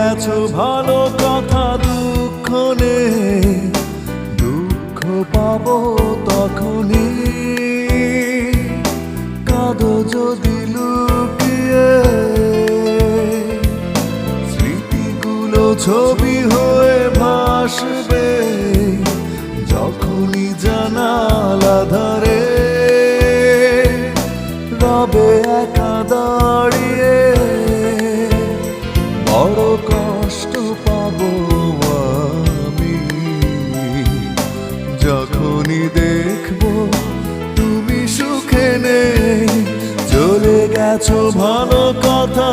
গেছো ভালো কথা, দুঃখ নেই, দুঃখ পাবো তখনই। কাঁদো যদি লুকিয়ে, স্মৃতিগুলো ছবি হয়ে ভাসবে যখনই জানালা ধারে রবে একা দাঁড়িয়ে। বড় কষ্ট পাবো আমি যখনই দেখবো তুমি সুখে নেই। চলে গেছো ভালো কথা,